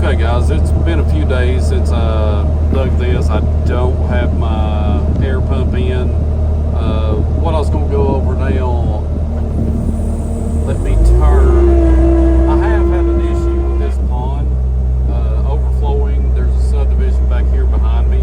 Okay, guys, it's been a few days since I dug this. I don't have my air pump in. What I was going to go over now, let me turn. I have had an issue with this pond overflowing. There's a subdivision back here behind me.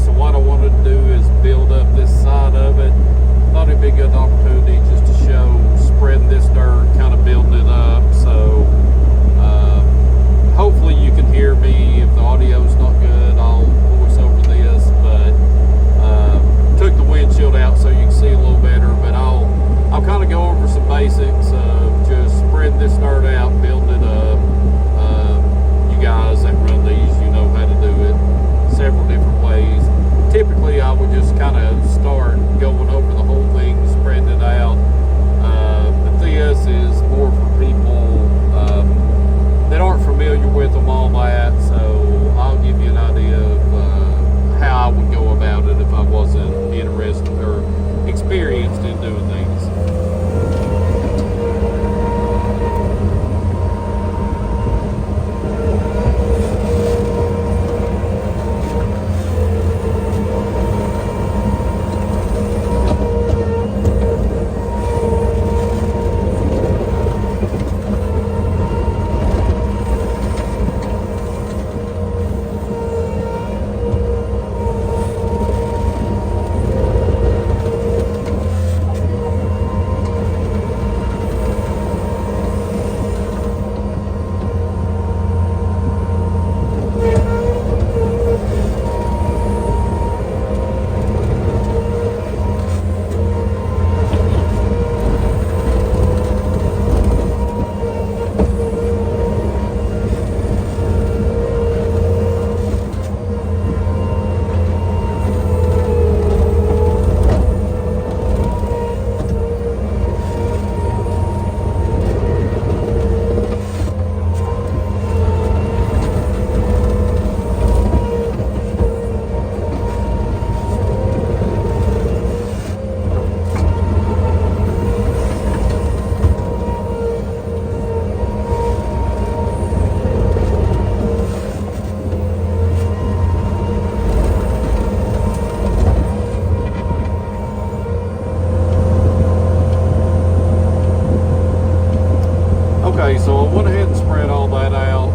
So what I wanted to do is build up this side of it. Thought it'd be a good opportunity just to show spreading this dirt, kind of building it up. So hopefully you can hear me. If the audio's not good, I'll voice over this, but took the windshield out so you can see a little better. But I'll kind of go over some basics of just spreading this dirt out, building it up. You guys that run these, you know how to do it several different ways. Typically I would just kind of start going over the whole thing, spreading it out. But this is more for people that aren't familiar with them, all that, so I'll give you an idea of how I would go about it if I wasn't interested or experienced in doing things. Okay, so I went ahead and spread all that out.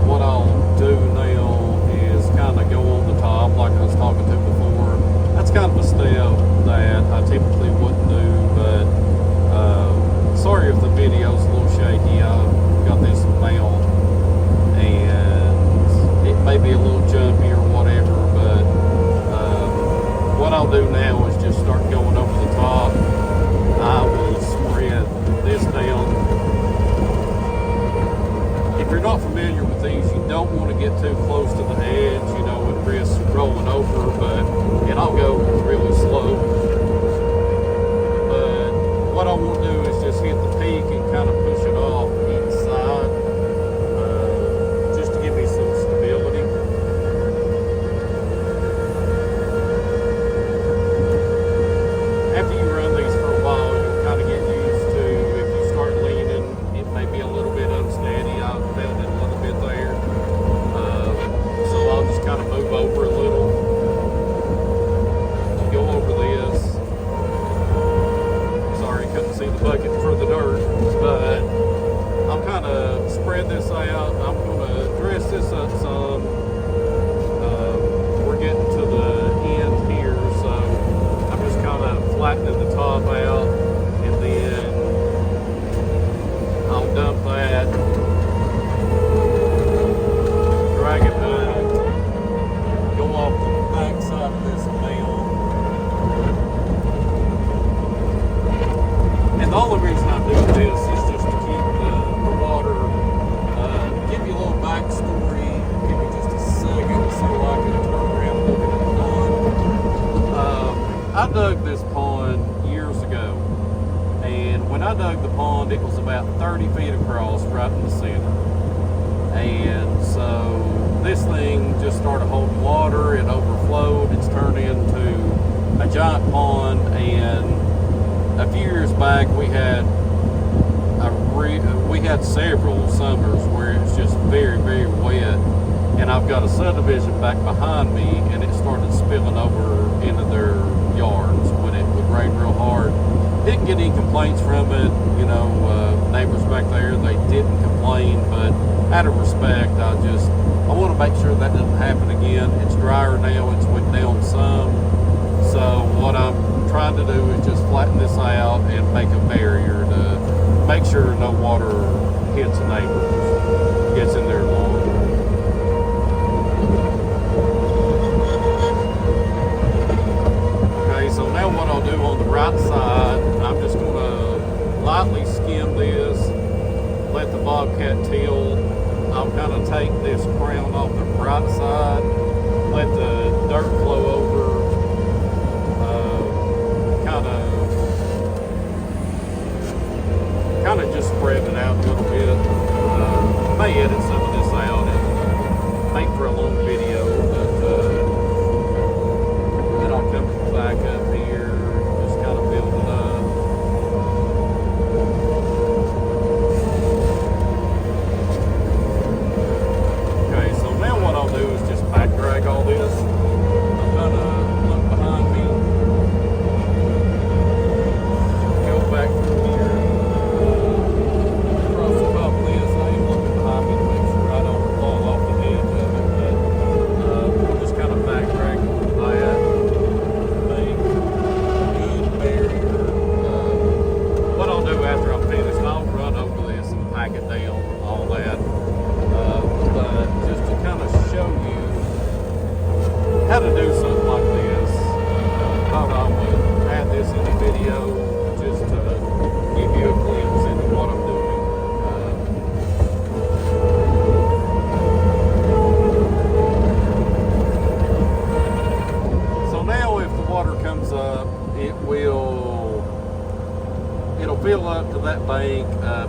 What I'll do now is kind of go on the top like I was talking to before. That's kind of a step that I typically wouldn't do, but sorry if the video's a little shaky. I've got this mount and it may be a little jumpy or whatever, but what I'll do now is just start going over the top. I will spread this down. If you're not familiar with these, you don't want to get too close to the edge, you know, and risk rolling over, and I'll go really slow. But what I want to do is just hit the peak and kind of push it off each side, just to give me some stability. After you run these for a while, you'll kind of get used to, if you start leaning, it may be a little bit unsteady. I felt it a little bit there. So I'll just kind of move over a little, go over this. Sorry, couldn't see the bucket for the dirt, but I'll kind of spread this out. I'm going to dress this up some. We're getting to the end here, so I'm just kind of flattening the top out, and then I'll dump that, drag it back, go off the back side of this mill. And the only reason I'm doing this is just to keep the water, give you a little backstory, give me just a second so I can turn around and look at the pond. I dug this pond years ago, and when I dug the pond, it was about 30 feet across, right in the center. And so this thing just started holding water, it overflowed, it's turned into a giant pond. And a few years back we had a we had several summers where it was just very, very wet, and I've got a subdivision back behind me, and it started spilling over into their yards when it would rain real hard. Didn't get any complaints from it, you know. Neighbors back there, they didn't complain, but out of respect, I want to make sure that doesn't happen again. It's drier now, it's went down some, so what I'm trying to do is just flatten this out and make a barrier to make sure no water hits the neighbors, gets in their lawn. Okay, so now what I'll do on the right side, I'm just going to lightly skim this, let the Bobcat till. I'll kind of take this crown off the right side, let the dirt flow over, kind of just spread it out a little bit. May edit some of this out and make for a long video, but then I'll come back up here, just kind of build it up. Okay, so now what I'll do is just back drag all this. I'm gonna look behind me, go back through here. How to do something like this. Thought I would add this in the video just to give you a glimpse into what I'm doing. So now if the water comes up, it'll fill up to that bank,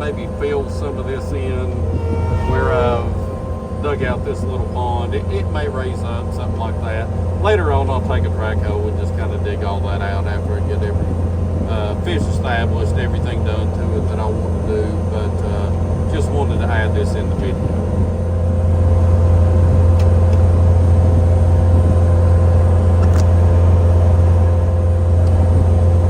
maybe fill some of this in where I've dug out this little pond. It may raise up, something like that. Later on, I'll take a track hoe and just kind of dig all that out after I get every fish established, everything done to it that I want to do. But just wanted to add this in the video.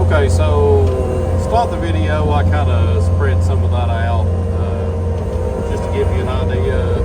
Okay, so start the video, I kind of spread some of that out just to give you an idea.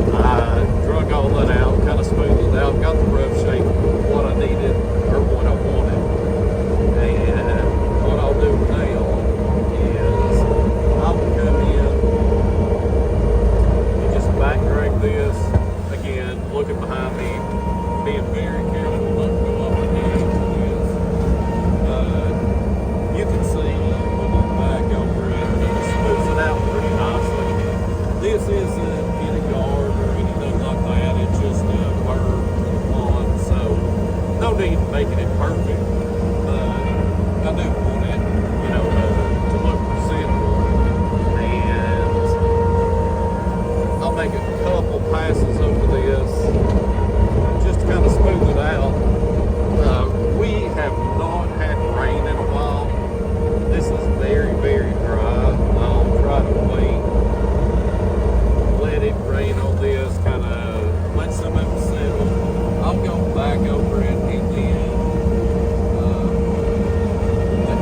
I drug all that out, kind of smoothed it out, got the rough shape of what I needed or what I wanted. And what I'll do now is I will come in and just back drag this. Again, looking behind me, being very careful not to go off the edge of this. You can see when you back over it, it smooths it out pretty nicely. This isn't in a yard or anything like that, it's just a bird or a pond, so no need in making it perfect, but I do want it, you know, to look presentable, and I'll make a couple passes over this just to kind of smooth it out. We have not had rain in a while. This is very, very dry. I'll try to wait, let it rain on this, kind of let some of it settle. I'll go back over it, and then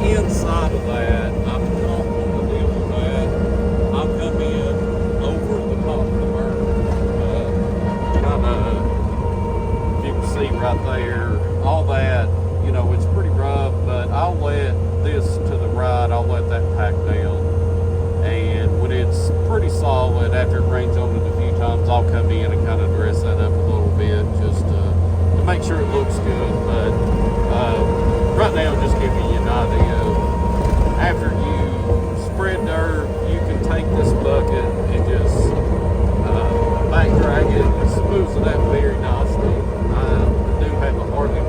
the inside of that, I'm not going to deal with that. I'll come in over the top of the berm, kind of, you can see right there, all that, you know, it's pretty rough, but I'll let this to the right, I'll let that pack down. And when it's pretty solid, after it rains on it a few times, I'll come in and kind of dress that up a little bit just to make sure it looks good. But right now, I'm just giving you an idea. After you spread dirt, you can take this bucket and just back drag it and smooth it out very nicely. I do have a hardly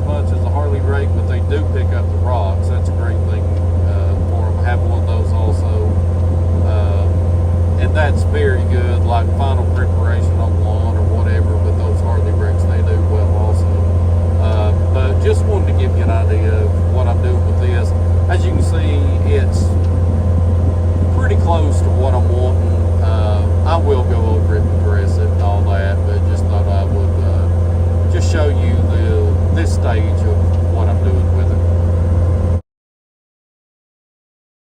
much as a Harley rake, but they do pick up the rocks. That's a great thing for them. I have one of those also. And that's very good, like final preparation on lawn or whatever, but those Harley rakes, they do well also. But just wanted to give you an idea of